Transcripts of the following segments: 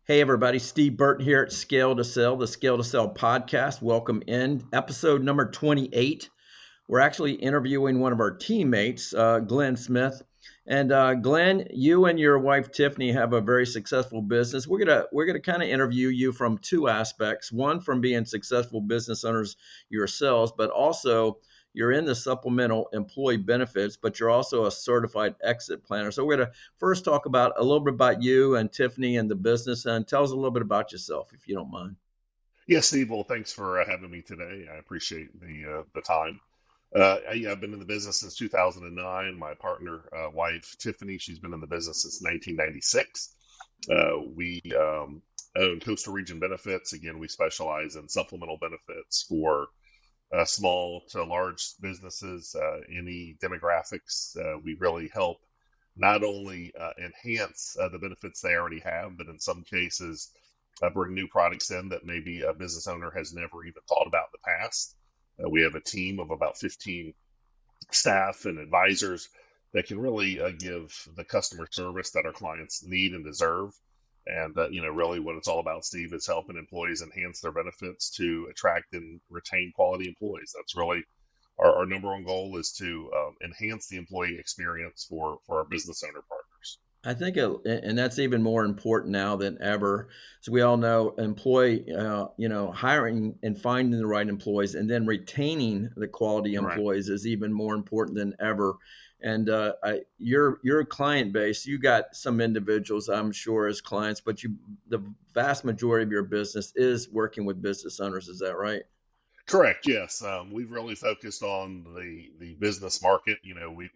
Hey everybody, Steve Burton here at Scale to Sell, the Scale to Sell podcast. Welcome in episode number 28. We're actually interviewing one of our teammates, Glenn Smith. And Glenn, you and your wife Tiffany have a very successful business. We're gonna kind of interview you from two aspects. One, from being successful business owners yourselves, but also you're in the supplemental employee benefits, but you're also a certified exit planner. So we're gonna first talk about a little bit about you and Tiffany and the business, and tell us a little bit about yourself, if you don't mind. Yes, Steve. Well, thanks for having me today. I appreciate the time. I've been in the business since 2009. My partner, wife Tiffany, she's been in the business since 1996. We own Coastal Region Benefits. Again, we specialize in supplemental benefits for small to large businesses, any demographics. We really help not only enhance the benefits they already have, but in some cases bring new products in that maybe a business owner has never even thought about in the past. We have a team of about 15 staff and advisors that can really give the customer service that our clients need and deserve. And really, what it's all about, Steve, is helping employees enhance their benefits to attract and retain quality employees. That's really our number one goal, is to enhance the employee experience for our business owner partners. I think, and that's even more important now than ever. So we all know employee, hiring and finding the right employees, and then retaining the quality Right. employees is even more important than ever. And your client base, you got some individuals, I'm sure, as clients, but the vast majority of your business is working with business owners. Is that right? Correct. Yes, we've really focused on the business market.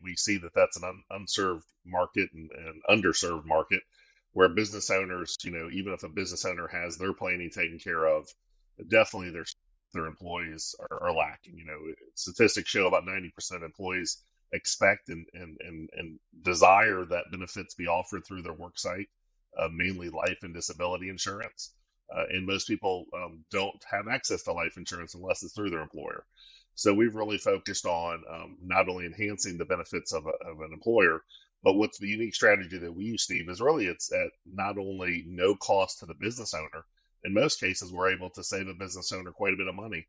We see that that's an unserved market and underserved market, where business owners, even if a business owner has their planning taken care of, definitely their employees are lacking. Statistics show about 90% employees expect and desire that benefits be offered through their work site, mainly life and disability insurance. And most people don't have access to life insurance unless it's through their employer. So we've really focused on not only enhancing the benefits of an employer, but what's the unique strategy that we use, Steve, is really it's at not only no cost to the business owner. In most cases, we're able to save a business owner quite a bit of money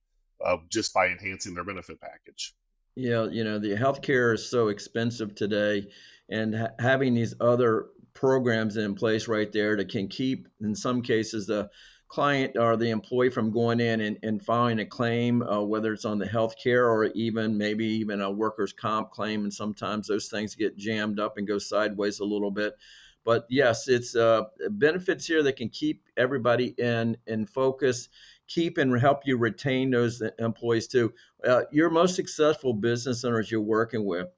just by enhancing their benefit package. Yeah, the healthcare is so expensive today, and having these other programs in place right there that can keep, in some cases, the client or the employee from going in and filing a claim, whether it's on the healthcare or even maybe even a workers' comp claim. And sometimes those things get jammed up and go sideways a little bit. But yes, it's benefits here that can keep everybody in focus, keep and help you retain those employees too. Your most successful business owners you're working with,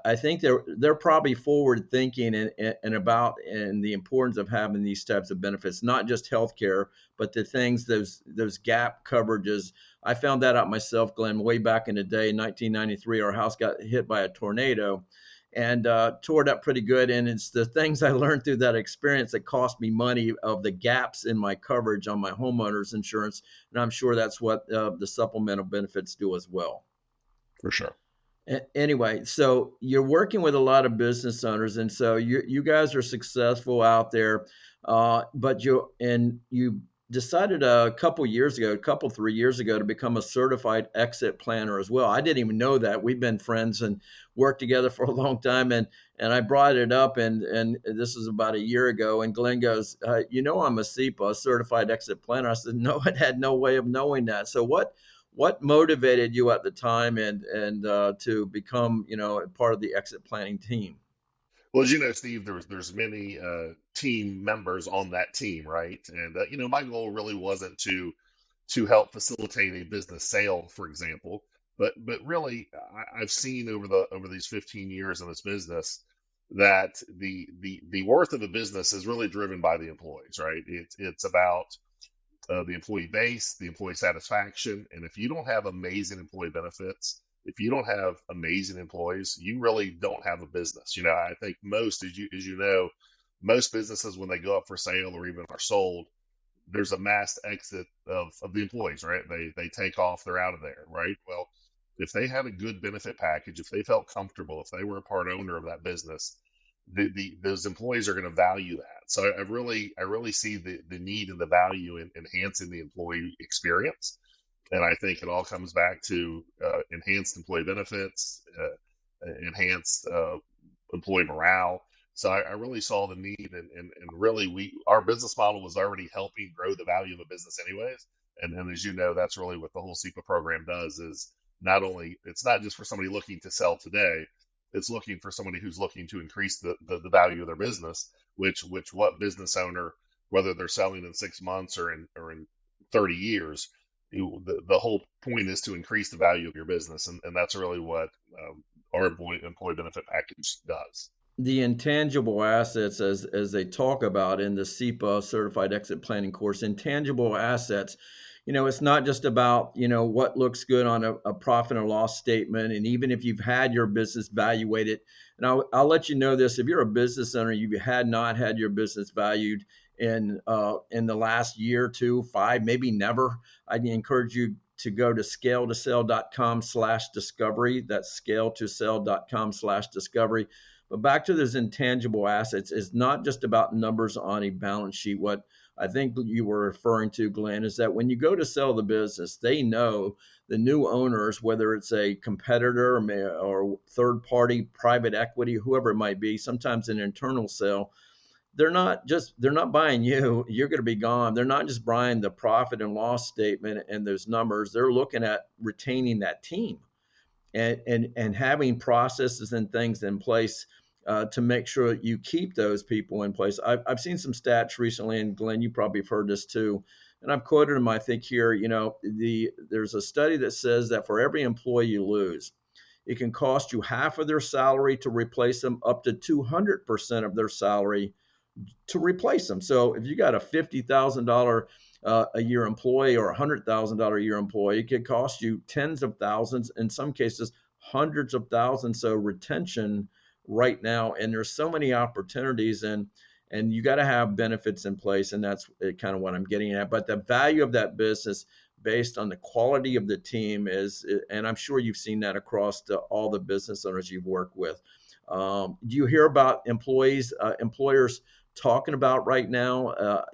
I think they're probably forward thinking and about and the importance of having these types of benefits, not just healthcare, but the things those gap coverages. I found that out myself, Glenn, way back in the day, in 1993. Our house got hit by a tornado and tore it up pretty good. And it's the things I learned through that experience that cost me money of the gaps in my coverage on my homeowner's insurance. And I'm sure that's what the supplemental benefits do as well. For sure. Anyway, so you're working with a lot of business owners, and so you guys are successful out there, but you decided a couple 3 years ago, to become a certified exit planner as well. I didn't even know that. We've been friends and worked together for a long time, and I brought it up, and this was about a year ago, and Glenn goes, I'm a CEPA, certified exit planner. I said, no, I had no way of knowing that. So what motivated you at the time and to become part of the exit planning team? Well, as you know, Steve, there's many team members on that team, right? And my goal really wasn't to help facilitate a business sale, for example, but really, I've seen over these 15 years in this business that the worth of a business is really driven by the employees, right? It's about the employee base, the employee satisfaction. And if you don't have amazing employee benefits, if you don't have amazing employees, you really don't have a business. I think most, as you know, most businesses, when they go up for sale or even are sold, there's a mass exit of the employees, right? They take off, they're out of there, right? Well, if they had a good benefit package, if they felt comfortable, if they were a part owner of that business, those employees are going to value that. So I really see the need and the value in enhancing the employee experience. And I think it all comes back to enhanced employee benefits, enhanced employee morale. So I really saw the need, and really our business model was already helping grow the value of a business anyways. And as you know, that's really what the whole SEPA program does, is not only, it's not just for somebody looking to sell today, it's looking for somebody who's looking to increase the value of their business, which what business owner, whether they're selling in 6 months or in 30 years, the whole point is to increase the value of your business. And that's really what our employee benefit package does. The intangible assets, as they talk about in the SEPA certified exit planning course, intangible assets, it's not just about what looks good on a profit and loss statement. And even if you've had your business valuated, and I'll let you know this: if you're a business owner, you had not had your business valued in the last year, two, five, maybe never, I'd encourage you to go to scale2sell.com/discovery. That's scale2sell.com/discovery. But back to those intangible assets, is not just about numbers on a balance sheet. What I think you were referring to, Glenn, is that when you go to sell the business, they know the new owners, whether it's a competitor or third party, private equity, whoever it might be, sometimes an internal sale, they're not buying you, you're going to be gone. They're not just buying the profit and loss statement and those numbers. They're looking at retaining that team and having processes and things in place to make sure that you keep those people in place. I've seen some stats recently, and Glenn, you probably have heard this too, and I've quoted them, I think here. There's a study that says that for every employee you lose, it can cost you half of their salary to replace them, up to 200% of their salary to replace them. So if you got a $50,000 a year employee or $100,000 a year employee, it could cost you tens of thousands, in some cases hundreds of thousands. So retention right now, and there's so many opportunities, and you got to have benefits in place, and that's kind of what I'm getting at. But the value of that business based on the quality of the team is, and I'm sure you've seen that across all the business owners you've worked with. Do you hear about employers talking about right now? I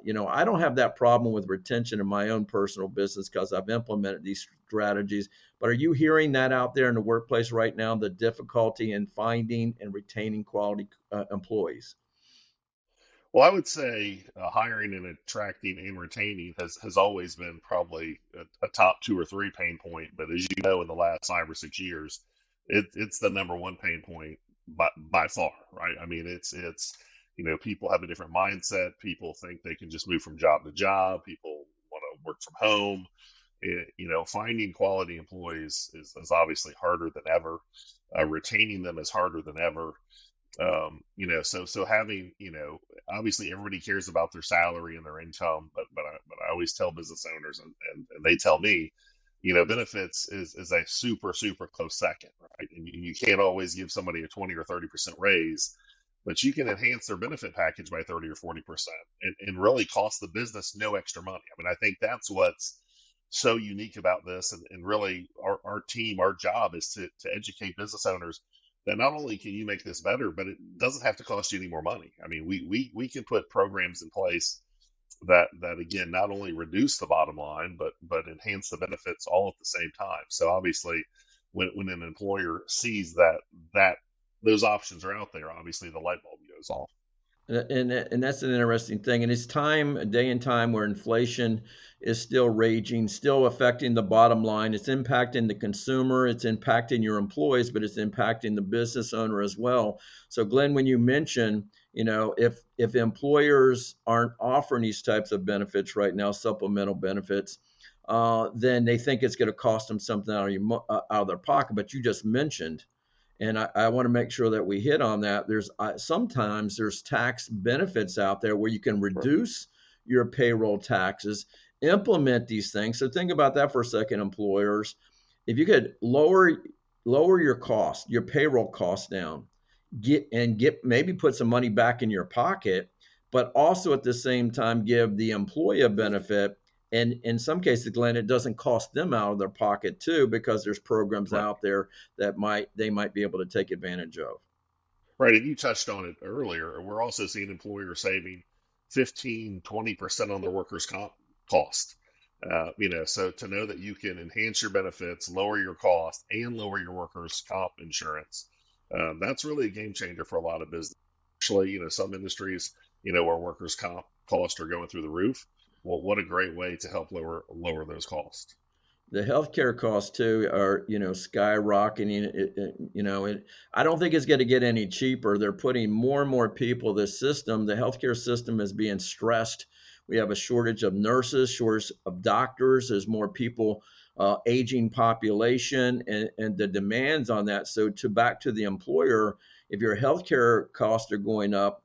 don't have that problem with retention in my own personal business because I've implemented these strategies. But are you hearing that out there in the workplace right now, the difficulty in finding and retaining quality employees? Well, I would say hiring and attracting and retaining has always been probably a top two or three pain point. But as you know, in the last 5 or 6 years, it's the number one pain point by far, right? I mean, it's people have a different mindset. People think they can just move from job to job. People want to work from home. Finding quality employees is obviously harder than ever. Retaining them is harder than ever. So having, obviously everybody cares about their salary and their income, but I always tell business owners, and they tell me, benefits is a super, super close second, right? And you can't always give somebody a 20 or 30% raise, but you can enhance their benefit package by 30 or 40% and really cost the business no extra money. I mean, I think that's what's so unique about this. And really our team, our job is to educate business owners that not only can you make this better, but it doesn't have to cost you any more money. I mean, we can put programs in place that again, not only reduce the bottom line, but enhance the benefits all at the same time. So obviously when an employer sees that those options are out there, obviously the light bulb goes off. And that's an interesting thing. And it's time, a day and time where inflation is still raging, still affecting the bottom line. It's impacting the consumer, it's impacting your employees, but it's impacting the business owner as well. So Glenn, when you mention, if employers aren't offering these types of benefits right now, supplemental benefits, then they think it's going to cost them something out of their pocket. But you just mentioned, and I want to make sure that we hit on that. There's sometimes there's tax benefits out there where you can reduce your payroll taxes, implement these things. So think about that for a second, employers. If you could lower your cost, your payroll costs down, get maybe put some money back in your pocket, but also at the same time give the employee a benefit. And in some cases, Glenn, it doesn't cost them out of their pocket too, because there's programs Correct. out there that they might be able to take advantage of. Right, and you touched on it earlier. We're also seeing employers saving 15, 20% on their workers' comp cost. So to know that you can enhance your benefits, lower your cost, and lower your workers' comp insurance, that's really a game changer for a lot of business. Actually, some industries, where workers' comp costs are going through the roof. Well, what a great way to help lower those costs. The healthcare costs too are, skyrocketing. I don't think it's going to get any cheaper. They're putting more and more people. The system, the healthcare system, is being stressed. We have a shortage of nurses, shortage of doctors. There's more people, aging population, and the demands on that. So to back to the employer, if your healthcare costs are going up,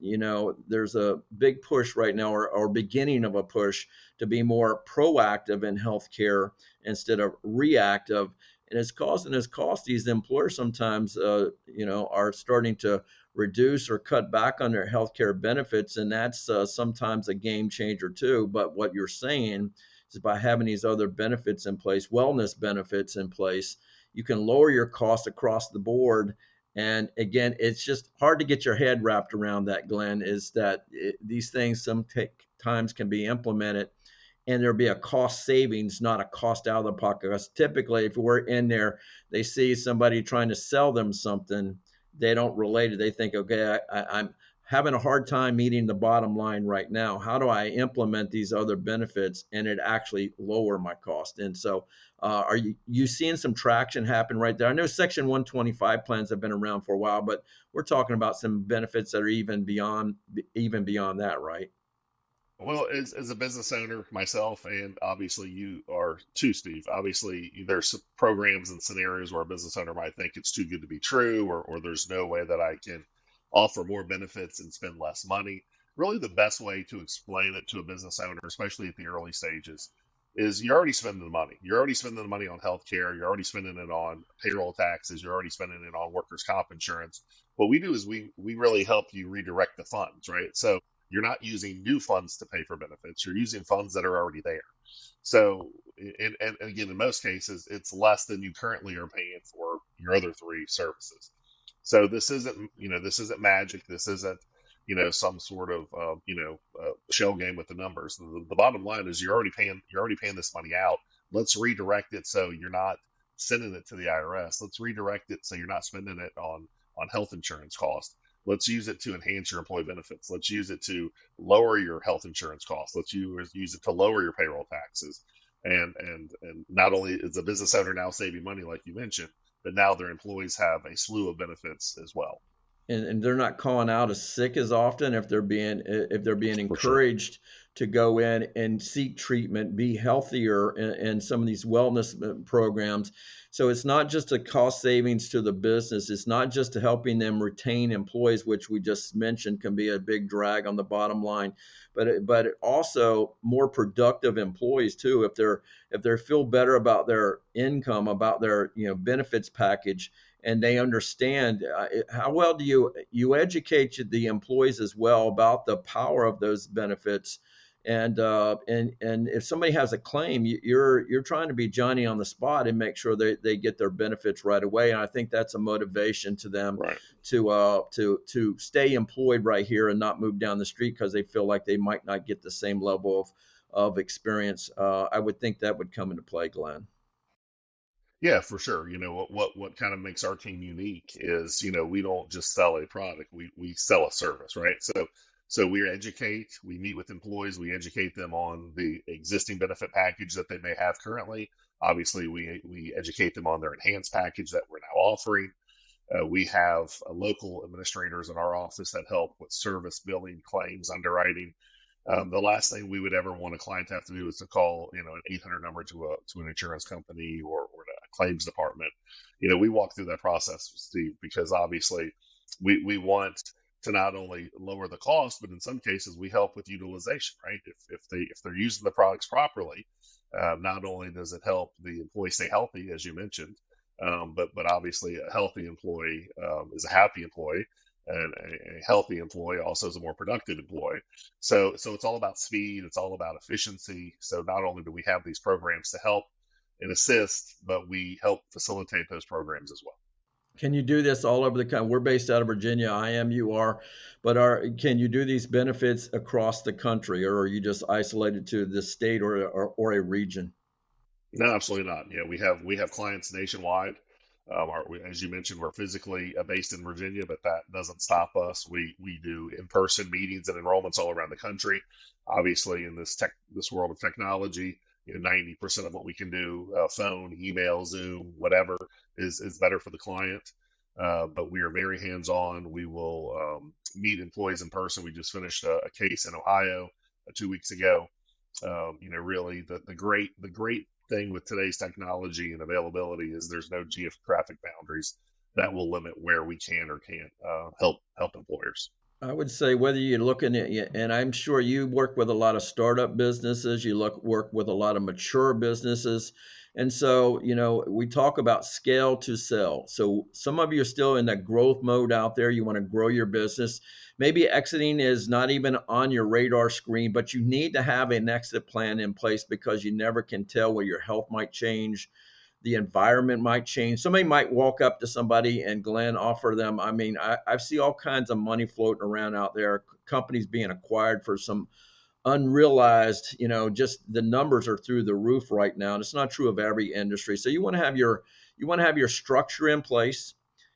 there's a big push right now, or beginning of a push to be more proactive in healthcare instead of reactive. And it's causing us cost. These employers sometimes, are starting to reduce or cut back on their healthcare benefits, and that's sometimes a game changer too. But what you're saying is by having these other benefits in place, wellness benefits in place, you can lower your costs across the board. And again, it's just hard to get your head wrapped around that, Glenn, is that these things sometimes can be implemented and there'll be a cost savings, not a cost out of the pocket. Because typically, if we're in there, they see somebody trying to sell them something, they don't relate it. They think, okay, I'm having a hard time meeting the bottom line right now. How do I implement these other benefits and it actually lower my cost? And so, are you seeing some traction happen right there? I know Section 125 plans have been around for a while, but we're talking about some benefits that are even beyond that, right? Well, as a business owner myself, and obviously you are too, Steve. Obviously, there's some programs and scenarios where a business owner might think it's too good to be true, or there's no way that I can offer more benefits and spend less money. Really, the best way to explain it to a business owner, especially at the early stages, is you're already spending the money. You're already spending the money on healthcare. You're already spending it on payroll taxes. You're already spending it on workers' comp insurance. What we do is we really help you redirect the funds, right? So you're not using new funds to pay for benefits. You're using funds that are already there. So, and again, in most cases, it's less than you currently are paying for your other three services. So this isn't magic. This isn't, some sort of, shell game with the numbers. The bottom line is you're already paying this money out. Let's redirect it so you're not sending it to the IRS. Let's redirect it so you're not spending it on health insurance costs. Let's use it to enhance your employee benefits. Let's use it to lower your health insurance costs. Let's use it to lower your payroll taxes. And not only is the business owner now saving money, like you mentioned, but now their employees have a slew of benefits as well. And they're not calling out as sick as often if they're being For sure. encouraged to go in and seek treatment, be healthier in some of these wellness programs. So it's not just a cost savings to the business. It's not just to helping them retain employees, which we just mentioned can be a big drag on the bottom line, but also more productive employees too. If they feel better about their income, about their benefits package, and they understand how well do you educate the employees as well about the power of those benefits. And if somebody has a claim, you're trying to be Johnny on the spot and make sure they get their benefits right away. And I think that's a motivation to them Right. to stay employed right here and not move down the street because they feel like they might not get the same level of experience. I would think that would come into play, Glenn. Yeah, for sure. What kind of makes our team unique is, we don't just sell a product, we sell a service, right? So we educate, we meet with employees, we educate them on the existing benefit package that they may have currently. Obviously, we educate them on their enhanced package that we're now offering. We have local administrators in our office that help with service, billing, claims, underwriting. The last thing we would ever want a client to have to do is to call, an 800 number to an insurance company or a claims department. We walk through that process, Steve, because obviously we want to not only lower the cost, but in some cases we help with utilization, right? If they're using the products properly, not only does it help the employee stay healthy, as you mentioned, but obviously a healthy employee is a happy employee, and a healthy employee also is a more productive employee. So it's all about speed. It's all about efficiency. So not only do we have these programs to help and assist, but we help facilitate those programs as well. Can you do this all over the country? We're based out of Virginia. I am, you are, but can you do these benefits across the country, or are you just isolated to the state or a region? No, absolutely not. Yeah, we have clients nationwide. As you mentioned, we're physically based in Virginia, but that doesn't stop us. We do in-person meetings and enrollments all around the country. Obviously, in this world of technology, 90% of what we can do, phone, email, Zoom, whatever, is better for the client. But we are very hands-on. We will meet employees in person. We just finished a case in Ohio 2 weeks ago. Really the great thing with today's technology and availability is there's no geographic boundaries that will limit where we can or can't help employers. I would say whether you're looking at, and I'm sure you work with a lot of startup businesses, work with a lot of mature businesses. And so, we talk about scale to sell. So some of you are still in that growth mode out there. You want to grow your business. Maybe exiting is not even on your radar screen, but you need to have an exit plan in place because you never can tell where your health might change, the environment might change. Somebody might walk up to somebody and Glenn offer them. I mean, I see all kinds of money floating around out there, companies being acquired for some unrealized, just the numbers are through the roof right now. And it's not true of every industry. So you want to have your structure in place.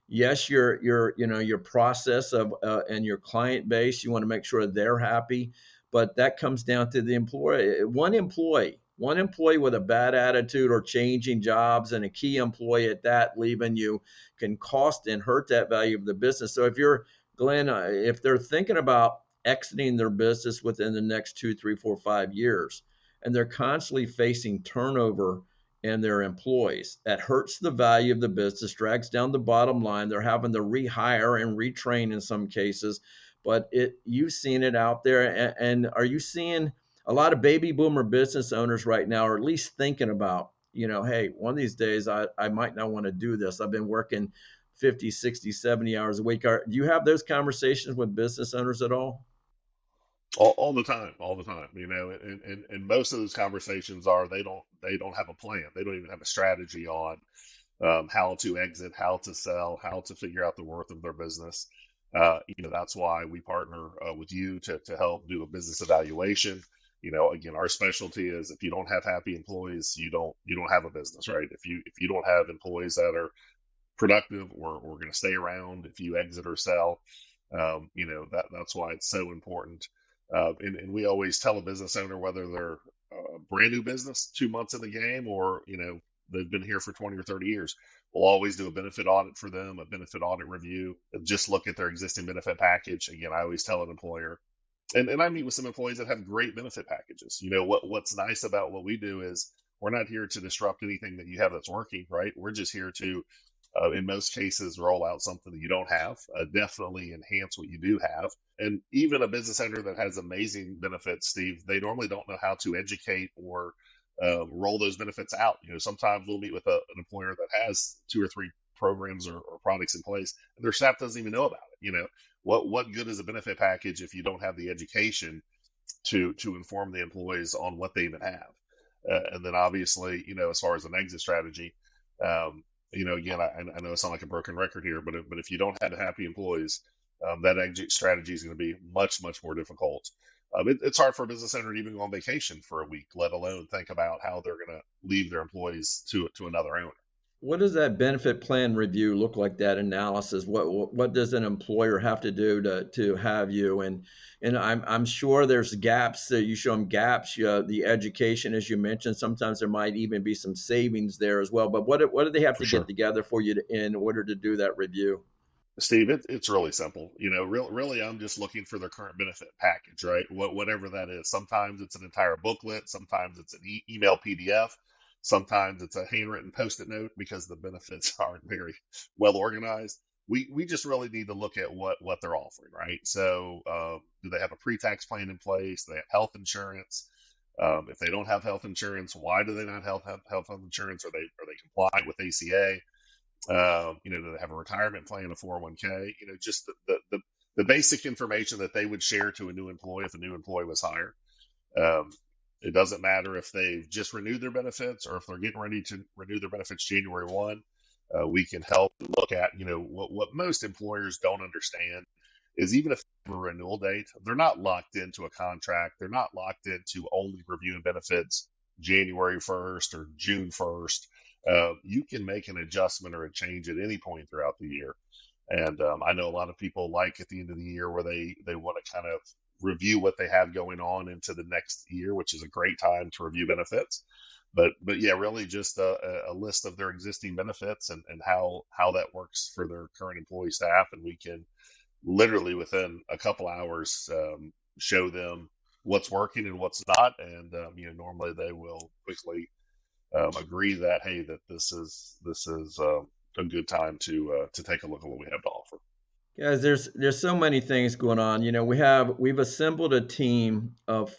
Yes, your process of and your client base, you want to make sure they're happy, but that comes down to the employee. One employee with a bad attitude or changing jobs, and a key employee at that leaving you, can cost and hurt that value of the business. So if you're Glenn, if they're thinking about exiting their business within the next 2, 3, 4, 5 years, and they're constantly facing turnover in their employees, that hurts the value of the business, drags down the bottom line. They're having to rehire and retrain in some cases, but you've seen it out there. And are you seeing a lot of baby boomer business owners right now are at least thinking about, hey, one of these days I might not want to do this. I've been working 50, 60, 70 hours a week. Do you have those conversations with business owners at all? All the time, all the time. And most of those conversations are they don't have a plan. They don't even have a strategy on how to exit, how to sell, how to figure out the worth of their business. That's why we partner with you to help do a business evaluation. Again, our specialty is if you don't have happy employees, you don't have a business, right? If you don't have employees that are productive or going to stay around, if you exit or sell, that's why it's so important. And we always tell a business owner whether they're a brand new business 2 months in the game or they've been here for 20 or 30 years. We'll always do a benefit audit for them, a benefit audit review, and just look at their existing benefit package. Again, I always tell an employer, and I meet with some employees that have great benefit packages. What's nice about what we do is we're not here to disrupt anything that you have that's working, right? We're just here to in most cases, roll out something that you don't have, definitely enhance what you do have. And even a business owner that has amazing benefits, Steve, they normally don't know how to educate or roll those benefits out. Sometimes we'll meet with an employer that has two or three programs or products in place, and their staff doesn't even know about it. What good is a benefit package if you don't have the education to inform the employees on what they even have? And then obviously, as far as an exit strategy, again, I know I sound like a broken record here, but if you don't have happy employees, that exit strategy is going to be much, much more difficult. It's hard for a business owner to even go on vacation for a week, let alone think about how they're going to leave their employees to another owner. What does that benefit plan review look like? That analysis. What does an employer have to do to have you? And I'm sure there's gaps that you show them gaps. The education, as you mentioned, sometimes there might even be some savings there as well. But what do they have For to get sure. together for you in order to do that review? Steve, it's really simple. Really, I'm just looking for their current benefit package, right? Whatever that is. Sometimes it's an entire booklet. Sometimes it's an email PDF. Sometimes it's a handwritten post-it note because the benefits aren't very well organized. We just really need to look at what they're offering, right? So, do they have a pre-tax plan in place? Do they have health insurance? If they don't have health insurance, why do they not have health insurance? Are they compliant with ACA? Do they have a retirement plan, a 401k? Just the basic information that they would share to a new employee if a new employee was hired. Um, it doesn't matter if they've just renewed their benefits or if they're getting ready to renew their benefits January 1. We can help look at, what most employers don't understand is even if they have a renewal date, they're not locked into a contract. They're not locked into only reviewing benefits January 1st or June 1st. You can make an adjustment or a change at any point throughout the year. And I know a lot of people like at the end of the year where they want to kind of review what they have going on into the next year, which is a great time to review benefits. But yeah, really just a list of their existing benefits and how that works for their current employee staff. And we can literally within a couple hours show them what's working and what's not. And normally they will quickly agree that, hey, that this is a good time to take a look at what we have to offer. Guys, there's so many things going on. We've assembled a team of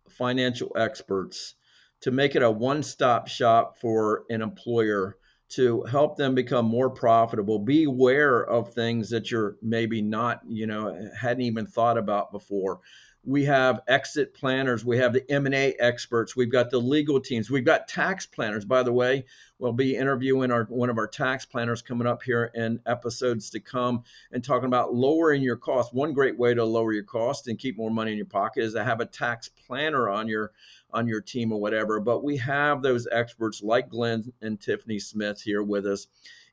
financial experts to make it a one-stop shop for an employer to help them become more profitable. Be aware of things that you're maybe not, hadn't even thought about before. We have exit planners. We have the M&A experts. We've got the legal teams. We've got tax planners. By the way, we'll be interviewing one of our tax planners coming up here in episodes to come and talking about lowering your cost. One great way to lower your cost and keep more money in your pocket is to have a tax planner on your team or whatever. But we have those experts like Glenn and Tiffany Smith here with us.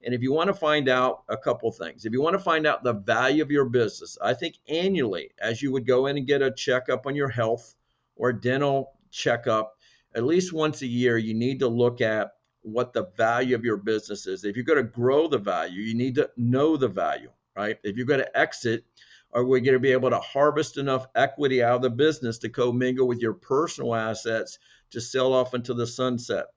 And if you want to find out a couple things, if you want to find out the value of your business, I think annually, as you would go in and get a checkup on your health or a dental checkup, at least once a year, you need to look at what the value of your business is. If you're going to grow the value, you need to know the value, right? If you're going to exit, are we going to be able to harvest enough equity out of the business to commingle with your personal assets to sell off into the sunset?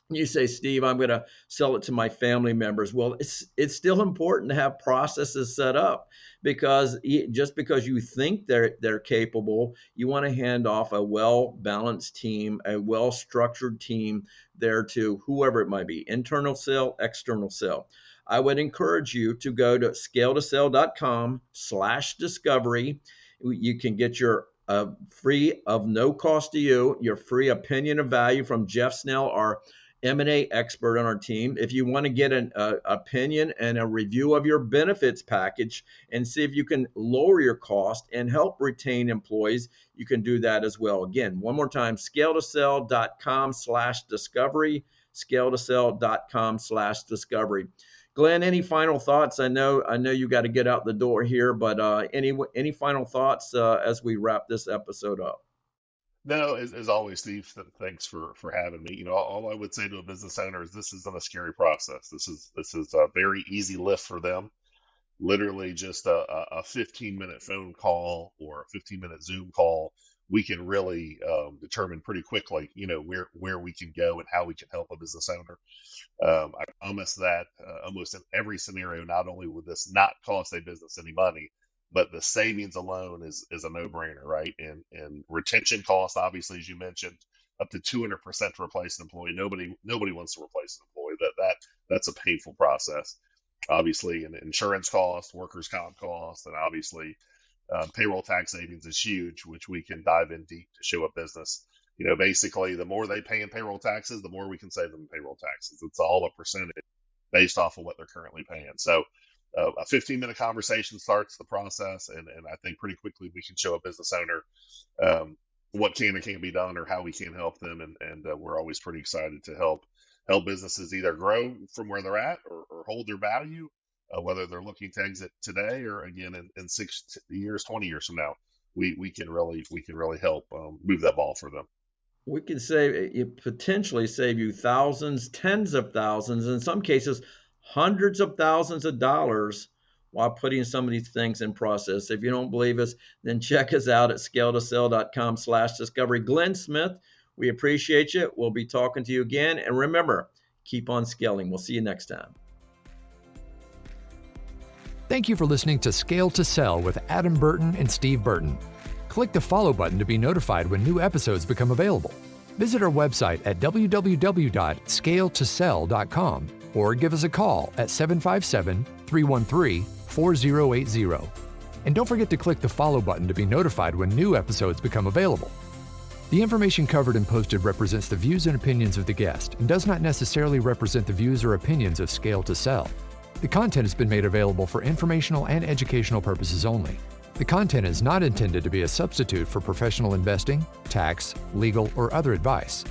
You say, Steve, I'm going to sell it to my family members. Well, it's still important to have processes set up, because just because you think they're capable, you want to hand off a well-balanced team, a well-structured team there to whoever it might be, internal sale, external sale. I would encourage you to go to scaletosell.com/discovery. You can get your free, of no cost to you, your free opinion of value from Jeff Snell, our M&A expert on our team. If you want to get an opinion and a review of your benefits package and see if you can lower your cost and help retain employees, you can do that as well. Again, one more time, scaletosell.com/discovery, scaletosell.com/discovery. Glenn, any final thoughts? I know you got to get out the door here, but any final thoughts as we wrap this episode up? No, as always, Steve, thanks for having me. All I would say to a business owner is this isn't a scary process. This is a very easy lift for them. Literally just a 15-minute phone call or a 15-minute Zoom call. We can really determine pretty quickly, where we can go and how we can help a business owner. I promise that almost in every scenario, not only would this not cost a business any money, but the savings alone is a no-brainer, right? And retention costs, obviously, as you mentioned, up to 200% to replace an employee. Nobody wants to replace an employee. That's a painful process. Obviously, and insurance costs, workers' comp costs, and obviously payroll tax savings is huge, which we can dive in deep to show a business. Basically, the more they pay in payroll taxes, the more we can save them in payroll taxes. It's all a percentage based off of what they're currently paying. So a 15-minute conversation starts the process, and I think pretty quickly we can show a business owner what can and can't be done or how we can help them, and we're always pretty excited to help businesses either grow from where they're at or hold their value, whether they're looking to exit today or again in 6 years, 20 years from now. We can really help move that ball for them. We can potentially save you thousands, tens of thousands, in some cases, hundreds of thousands of dollars while putting some of these things in process. If you don't believe us, then check us out at scaletosell.com/discovery. Glenn Smith, we appreciate you. We'll be talking to you again. And remember, keep on scaling. We'll see you next time. Thank you for listening to Scale to Sell with Adam Burton and Steve Burton. Click the follow button to be notified when new episodes become available. Visit our website at www.scaletosell.com or give us a call at 757-313-4080. And don't forget to click the follow button to be notified when new episodes become available. The information covered and posted represents the views and opinions of the guest and does not necessarily represent the views or opinions of Scale to Sell. The content has been made available for informational and educational purposes only. The content is not intended to be a substitute for professional investing, tax, legal, or other advice.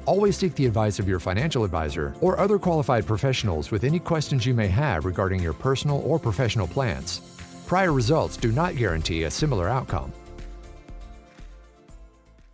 Always seek the advice of your financial advisor or other qualified professionals with any questions you may have regarding your personal or professional plans. Prior results do not guarantee a similar outcome.